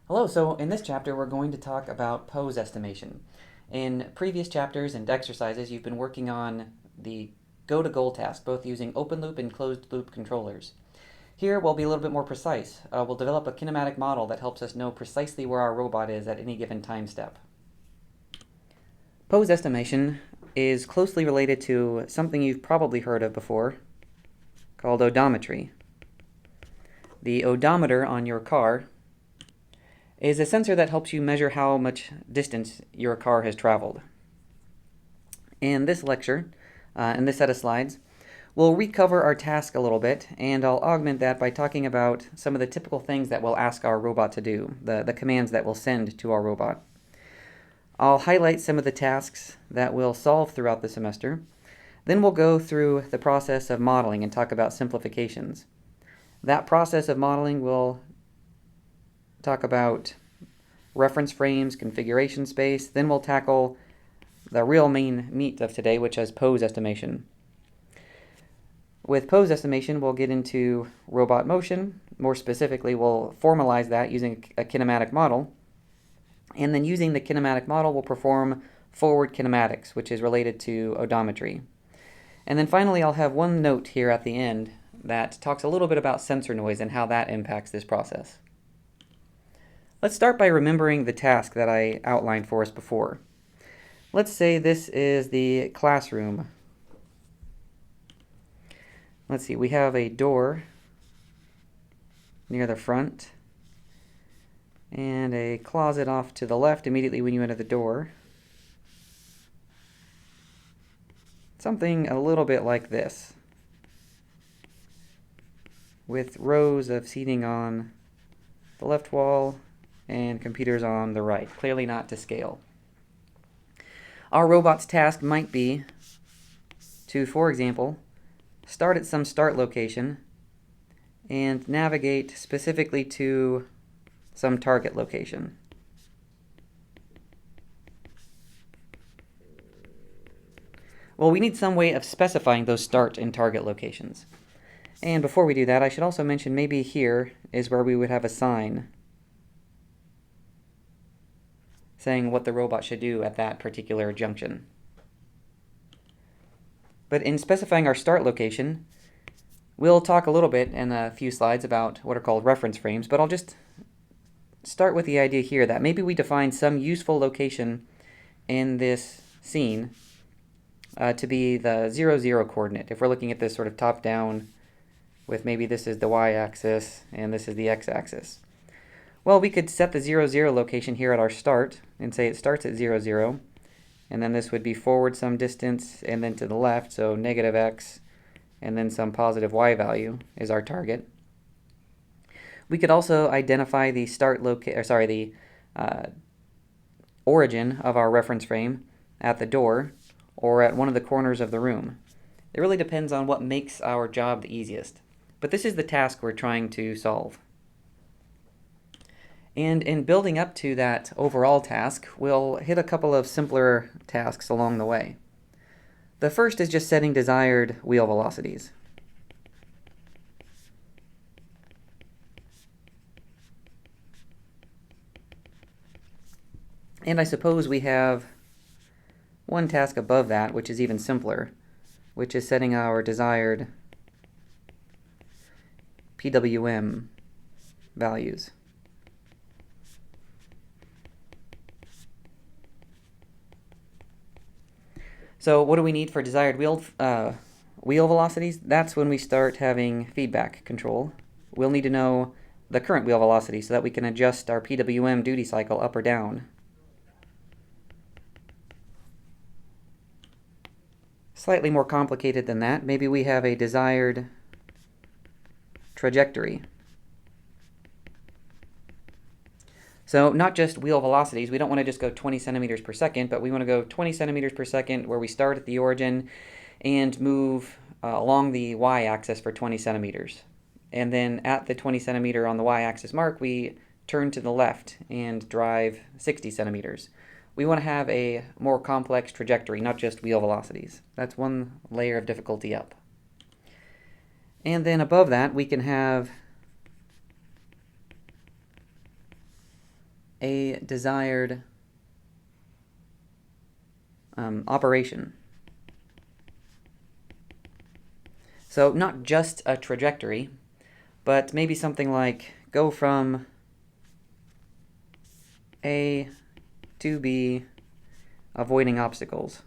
Hello, so in this chapter we're going to talk about pose estimation. In previous chapters and exercises, you've been working on the go-to-goal task, both using open loop and closed loop controllers. Here we'll be a little bit more precise. We'll develop a kinematic model that helps us know precisely where our robot is at any given time step. Pose estimation is closely related to something you've probably heard of before, called odometry. The odometer on your car is a sensor that helps you measure how much distance your car has traveled. In this lecture, in this set of slides, we'll recover our task a little bit, and I'll augment that by talking about some of the typical things that we'll ask our robot to do, the commands that we'll send to our robot. I'll highlight some of the tasks that we'll solve throughout the semester. Then we'll go through the process of modeling and talk about simplifications. That process of modeling will talk about reference frames, configuration space. Then we'll tackle the real main meat of today, which is pose estimation. With pose estimation, we'll get into robot motion. More specifically, we'll formalize that using a kinematic model. And then using the kinematic model, we'll perform forward kinematics, which is related to odometry. And then finally, I'll have one note here at the end that talks a little bit about sensor noise and how that impacts this process. Let's start by remembering the task that I outlined for us before. Let's say this is the classroom. Let's see, we have a door near the front and a closet off to the left immediately when you enter the door. Something a little bit like this, with rows of seating on the left wall and computers on the right, clearly not to scale. Our robot's task might be to, for example, start at some start location and navigate specifically to some target location. Well, we need some way of specifying those start and target locations. And before we do that, I should also mention maybe here is where we would have a sign saying what the robot should do at that particular junction. But in specifying our start location, we'll talk a little bit in a few slides about what are called reference frames, but I'll just start with the idea here that maybe we define some useful location in this scene to be the 0, 0 coordinate. If we're looking at this sort of top-down with maybe this is the y-axis and this is the x-axis. Well, we could set the 0, 0 location here at our start and say it starts at 0, 0, and then this would be forward some distance and then to the left, so negative x, and then some positive y value is our target. We could also identify the origin of our reference frame at the door or at one of the corners of the room. It really depends on what makes our job the easiest. But this is the task we're trying to solve. And in building up to that overall task, we'll hit a couple of simpler tasks along the way. The first is just setting desired wheel velocities. And I suppose we have one task above that, which is even simpler, which is setting our desired PWM values. So what do we need for desired wheel velocities? That's when we start having feedback control. We'll need to know the current wheel velocity so that we can adjust our PWM duty cycle up or down. Slightly more complicated than that, maybe we have a desired trajectory. So not just wheel velocities, we don't want to just go 20 centimeters per second, but we want to go 20 centimeters per second where we start at the origin and move along the y-axis for 20 centimeters. And then at the 20 centimeter on the y-axis mark, we turn to the left and drive 60 centimeters. We want to have a more complex trajectory, not just wheel velocities. That's one layer of difficulty up. And then above that, we can have a desired operation. So not just a trajectory, but maybe something like go from A to B, avoiding obstacles.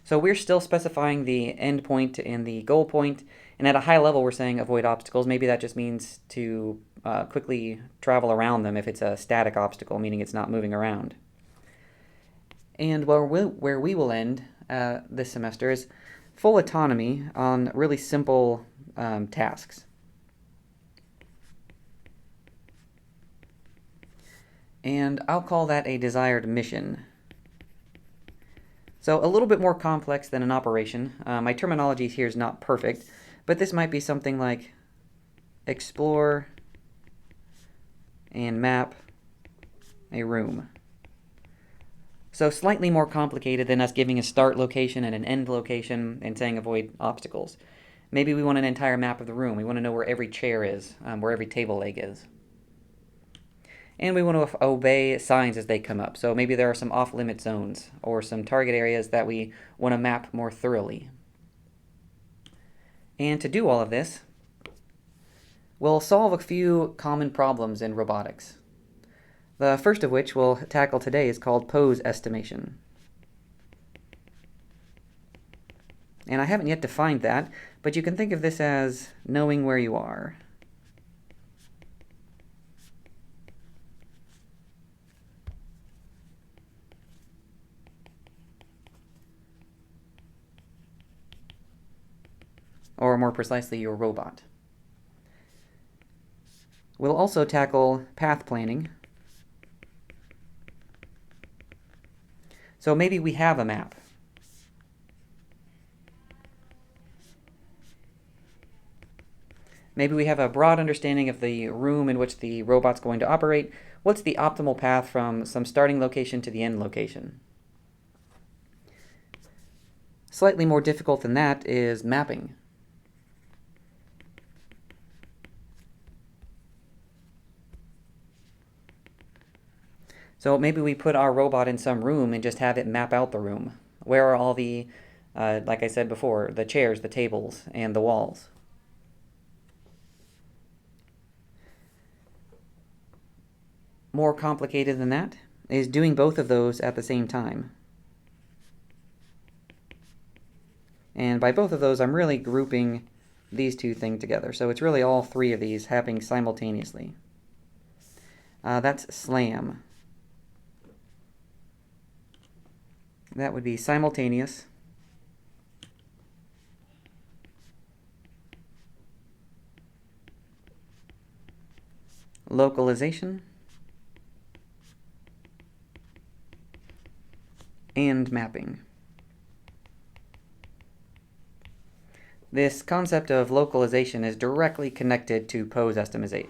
So we're still specifying the end point and the goal point, and at a high level we're saying avoid obstacles. Maybe that just means to quickly travel around them if it's a static obstacle, meaning it's not moving around. And where we will end this semester is full autonomy on really simple tasks. And I'll call that a desired mission. So a little bit more complex than an operation. My terminology here is not perfect, but this might be something like explore and map a room. So slightly more complicated than us giving a start location and an end location and saying avoid obstacles. Maybe we want an entire map of the room. We want to know where every chair is, where every table leg is. And we want to obey signs as they come up. So maybe there are some off-limit zones or some target areas that we want to map more thoroughly. And to do all of this, we'll solve a few common problems in robotics. The first of which we'll tackle today is called pose estimation. And I haven't yet defined that, but you can think of this as knowing where you are. Or more precisely, your robot. We'll also tackle path planning. So maybe we have a map. Maybe we have a broad understanding of the room in which the robot's going to operate. What's the optimal path from some starting location to the end location? Slightly more difficult than that is mapping. So maybe we put our robot in some room and just have it map out the room. Where are all the, like I said before, the chairs, the tables, and the walls? More complicated than that is doing both of those at the same time. And by both of those, I'm really grouping these two things together. So it's really all three of these happening simultaneously. That's SLAM. That would be simultaneous, localization, and mapping. This concept of localization is directly connected to pose estimation,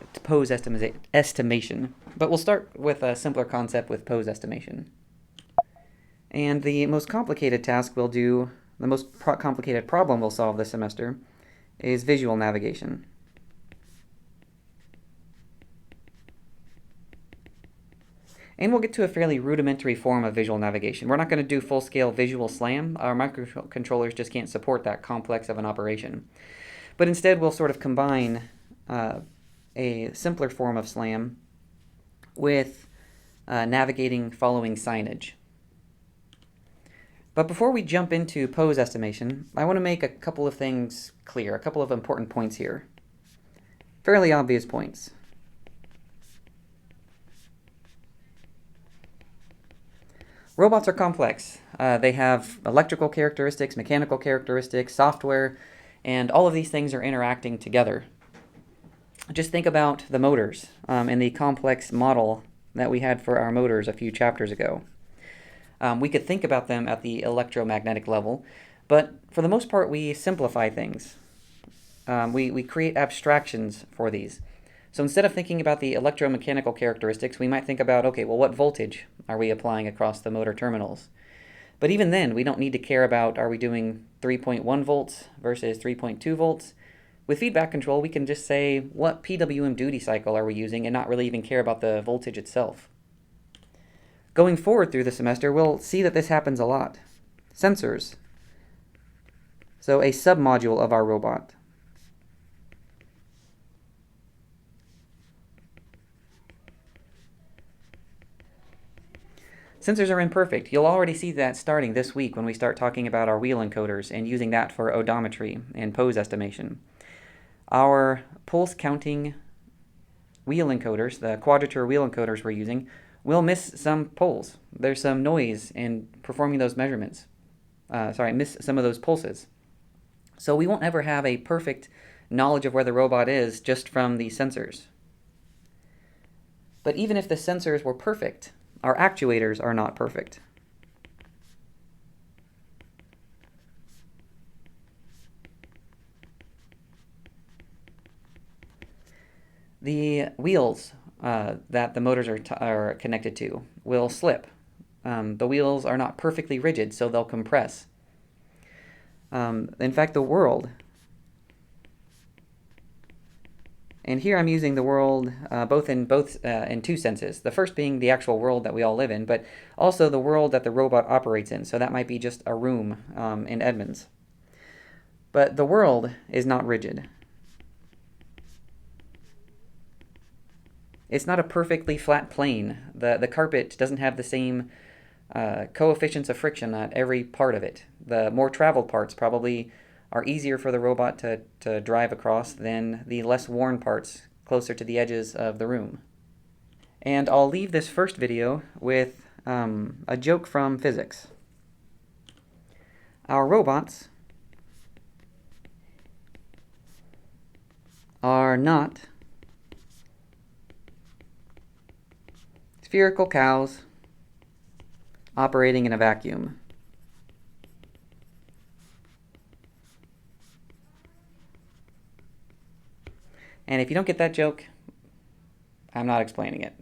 but we'll start with a simpler concept with pose estimation. And the most complicated task we'll do, the most complicated problem we'll solve this semester, is visual navigation. And we'll get to a fairly rudimentary form of visual navigation. We're not going to do full-scale visual SLAM. Our microcontrollers just can't support that complex of an operation. But instead, we'll sort of combine a simpler form of SLAM with navigating following signage. But before we jump into pose estimation, I want to make a couple of things clear, a couple of important points here. Fairly obvious points. Robots are complex. They have electrical characteristics, mechanical characteristics, software, and all of these things are interacting together. Just think about the motors and the complex model that we had for our motors a few chapters ago. We could think about them at the electromagnetic level, but for the most part we simplify things. We create abstractions for these. So instead of thinking about the electromechanical characteristics, we might think about, okay, well, what voltage are we applying across the motor terminals? But even then, we don't need to care about, are we doing 3.1 volts versus 3.2 volts? With feedback control, we can just say what PWM duty cycle are we using and not really even care about the voltage itself. Going forward through the semester, we'll see that this happens a lot. Sensors. So a submodule of our robot. Sensors are imperfect. You'll already see that starting this week when we start talking about our wheel encoders and using that for odometry and pose estimation. Our pulse counting wheel encoders, the quadrature wheel encoders we're using, will miss some poles. There's some noise in performing those measurements. Miss some of those pulses. So we won't ever have a perfect knowledge of where the robot is just from the sensors. But even if the sensors were perfect, our actuators are not perfect. The wheels that the motors are connected to will slip. The wheels are not perfectly rigid, so they'll compress. In fact, the world, and here I'm using the world in two senses. The first being the actual world that we all live in, but also the world that the robot operates in. So that might be just a room in Edmonds. But the world is not rigid. It's not a perfectly flat plane. The carpet doesn't have the same coefficients of friction at every part of it. The more traveled parts probably are easier for the robot to drive across than the less worn parts closer to the edges of the room. And I'll leave this first video with a joke from physics. Our robots are not spherical cows operating in a vacuum. And if you don't get that joke, I'm not explaining it.